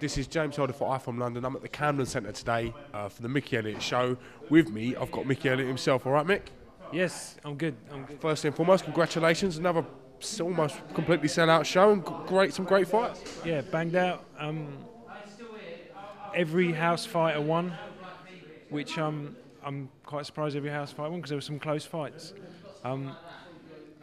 This is James Holder for iFILM London. I'm at the Camden Centre today for the Mickey Elliott show. With me, I've got Mickey Elliott himself. All right, Mick? Yes, I'm good. I'm good. First and foremost, congratulations. Another almost completely sell-out show and some great fights. Yeah, banged out. Every house fighter won, which I'm quite surprised every house fighter won because there were some close fights.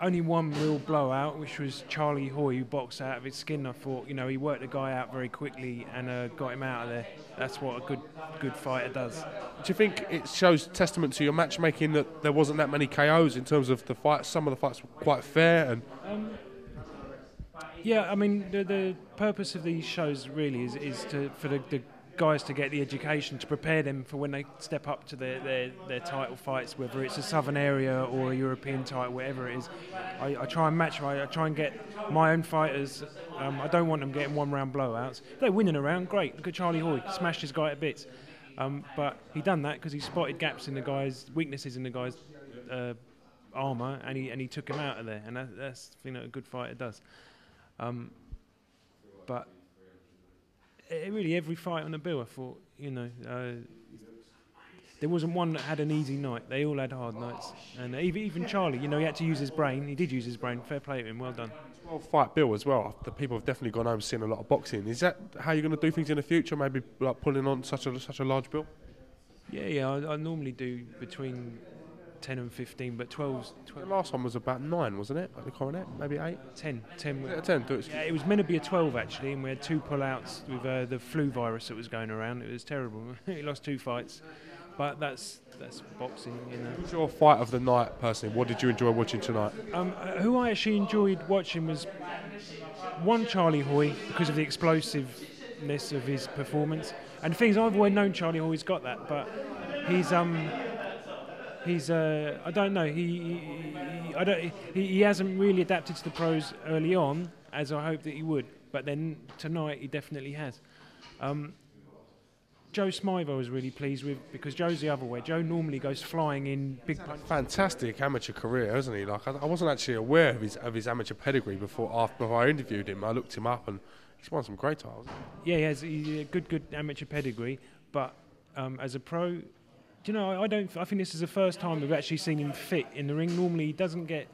Only one real blowout, which was Charlie Hoy, who boxed out of his skin. I thought, you know, he worked the guy out very quickly and got him out of there. That's what a good fighter does. Do you think it shows testament to your matchmaking that there wasn't that many KOs in terms of the fights? Some of the fights were quite fair. And yeah, I mean, the purpose of these shows really is for the guys to get the education to prepare them for when they step up to their title fights, whether it's a southern area or a European title, whatever it is. I try and match, I try and get my own fighters. I don't want them getting one-round blowouts. If they're winning a round, great. Look at Charlie Hoy, smashed his guy to bits. But he done that because he spotted gaps in the guy's, weaknesses in the guy's armour, and he took him out of there. And that's you know a good fighter does. But really, every fight on the bill, I thought, you know, there wasn't one that had an easy night. They all had hard nights. And even Charlie, you know, he had to use his brain. He did use his brain. Fair play to him. Well done. 12-fight bill as well. The people have definitely gone home seeing a lot of boxing. Is that how you're going to do things in the future? Maybe like pulling on such a large bill? Yeah. I normally do between 10 and 15, but 12. The last one was about 9, wasn't it? Like the Coronet, maybe 8? 10. 10. Yeah, it was meant to be a 12 actually, and we had 2 pullouts with the flu virus that was going around. It was terrible. He lost 2 fights, but that's boxing, you know. Who's your fight of the night, personally? What did you enjoy watching tonight? Who I actually enjoyed watching was one Charlie Hoy because of the explosiveness of his performance. And the thing is, I've always known Charlie Hoy's got that, but he's I don't know. He hasn't really adapted to the pros early on, as I hoped that he would. But then tonight he definitely has. Joe Smythe I was really pleased with because Joe's the other way. Joe normally goes flying in big punches. Fantastic amateur career, hasn't he? Like I wasn't actually aware of his amateur pedigree before I interviewed him. I looked him up and he's won some great titles. Yeah, he has a good amateur pedigree, but as a pro. Do you know, I think this is the first time we've actually seen him fit in the ring. Normally he doesn't get,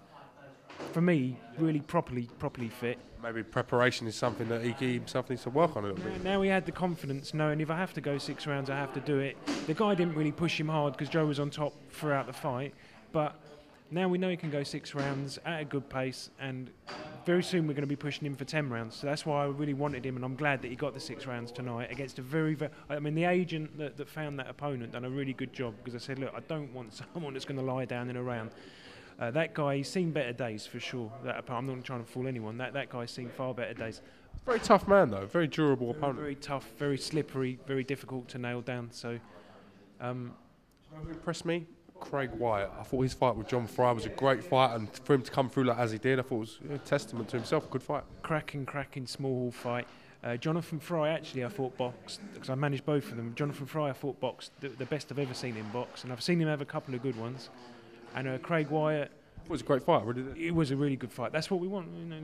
for me, really properly fit. Maybe preparation is something that he himself needs to work on a little bit. Now he had the confidence knowing if I have to go 6 rounds, I have to do it. The guy didn't really push him hard because Joe was on top throughout the fight. But now we know he can go 6 rounds at a good pace, and very soon we're going to be pushing him for 10 rounds. So that's why I really wanted him, and I'm glad that he got the 6 rounds tonight against a very, I mean, the agent that found that opponent done a really good job because I said, look, I don't want someone that's going to lie down in a round. That guy, he's seen better days for sure. I'm not trying to fool anyone. That guy's seen far better days. Very tough man though, very durable opponent. Very tough, very slippery, very difficult to nail down. So, who impressed me? Craig Wyatt. I thought his fight with John Fry was a great fight, and for him to come through like as he did, I thought it was a testament to himself. A good fight. Cracking small hall fight. Jonathan Fry actually I thought boxed because I managed both of them. Jonathan Fry I thought boxed the best I've ever seen him box, and I've seen him have a couple of good ones. And Craig Wyatt. It was a great fight, really. It was a really good fight. That's what we want. You know,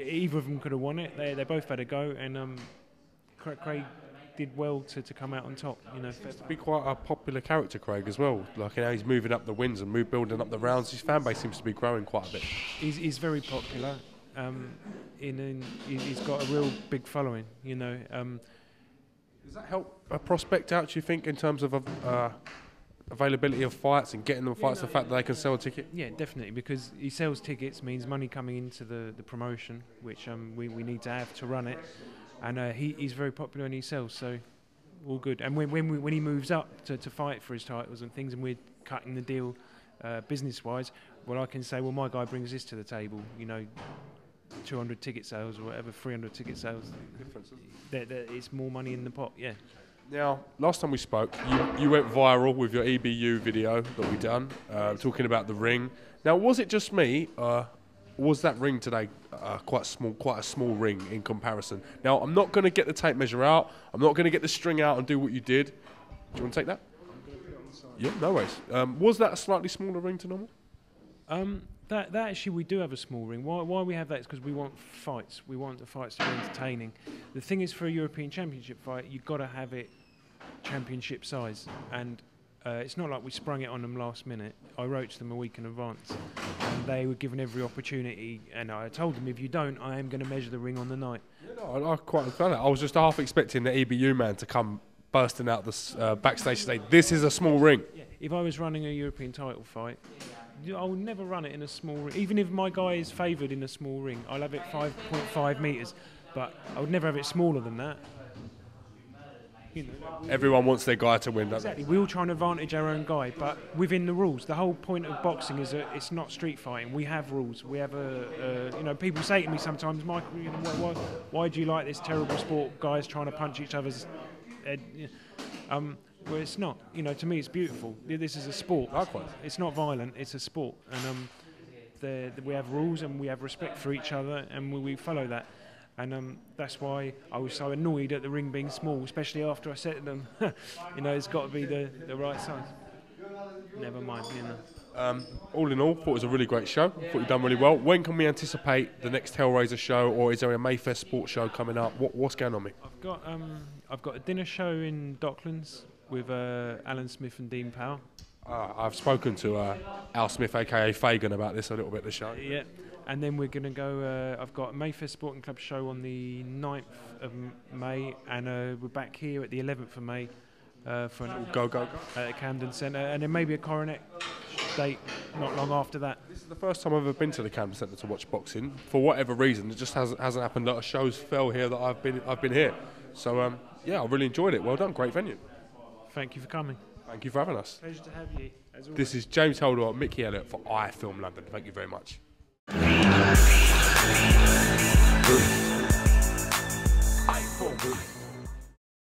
either of them could have won it. They both had a go, and Craig did well to come out on top. You know, seems to be quite a popular character, Craig, as well. Like, you know, he's moving up the wins and building up the rounds. His fan base seems to be growing quite a bit. He's very popular. He's got a real big following. You know. Does that help a prospect out? Do you think in terms of availability of fights and getting them fights, the fact that they can sell a ticket? Yeah, definitely, because he sells tickets means money coming into the promotion, which we need to have to run it, and he's very popular and he sells, so all good. And when he moves up to fight for his titles and things, and we're cutting the deal business-wise, well, I can say, well, my guy brings this to the table, you know, 200 ticket sales or whatever, 300 ticket sales. It's more money in the pot, yeah. Now, last time we spoke, you went viral with your EBU video that we done, talking about the ring. Now, was it just me? Was that ring today quite a small ring in comparison? Now, I'm not going to get the tape measure out. I'm not going to get the string out and do what you did. Do you want to take that? Yeah, no worries. Was that a slightly smaller ring to normal? That actually we do have a small ring. Why we have that is because we want fights. We want the fights to be entertaining. The thing is, for a European Championship fight, you've got to have it championship size, and it's not like we sprung it on them last minute. I wrote to them a week in advance, and they were given every opportunity, and I told them, if you don't, I am going to measure the ring on the night. Yeah, no, I quite understand that. I was just half expecting the EBU man to come bursting out the backstage and say, this is a small ring. Yeah. If I was running a European title fight, I would never run it in a small ring. Even if my guy is favoured in a small ring, I'll have it 5.5 metres, but I would never have it smaller than that. You know, Everyone wants their guy to win, don't exactly. We all try and advantage our own guy, but within the rules. The whole point of boxing is that it's not street fighting. We have rules. We have you know, people say to me sometimes, Michael, you know, why do you like this terrible sport? Guys trying to punch each other's head. Well, it's not. You know, to me, it's beautiful. This is a sport. Likewise. It's not violent. It's a sport, and we have rules and we have respect for each other, and we follow that. And that's why I was so annoyed at the ring being small, especially after I said to them, you know, it's got to be the right size. Never mind, you know. All in all, thought it was a really great show. Thought you've done really well. When can we anticipate the next Hellraiser show, or is there a Mayfest sports show coming up? What's going on, mate? I've got a dinner show in Docklands with Alan Smith and Dean Powell. I've spoken to Al Smith, aka Fagan, about this a little bit at the show. Yeah, and then we're going to go. I've got a Mayfest Sporting Club show on the 9th of May, and we're back here at the 11th of May for an Go at Camden Centre, and then maybe a Coronet date not long after that. This is the first time I've ever been to the Camden Centre to watch boxing. For whatever reason, it just hasn't happened. That a show's fell here that I've been here. So yeah, I really enjoyed it. Well done, great venue. Thank you for coming. Thank you for having us. Pleasure to have you. As always. This is James Helder, Mickey Elliott for iFILM London. Thank you very much.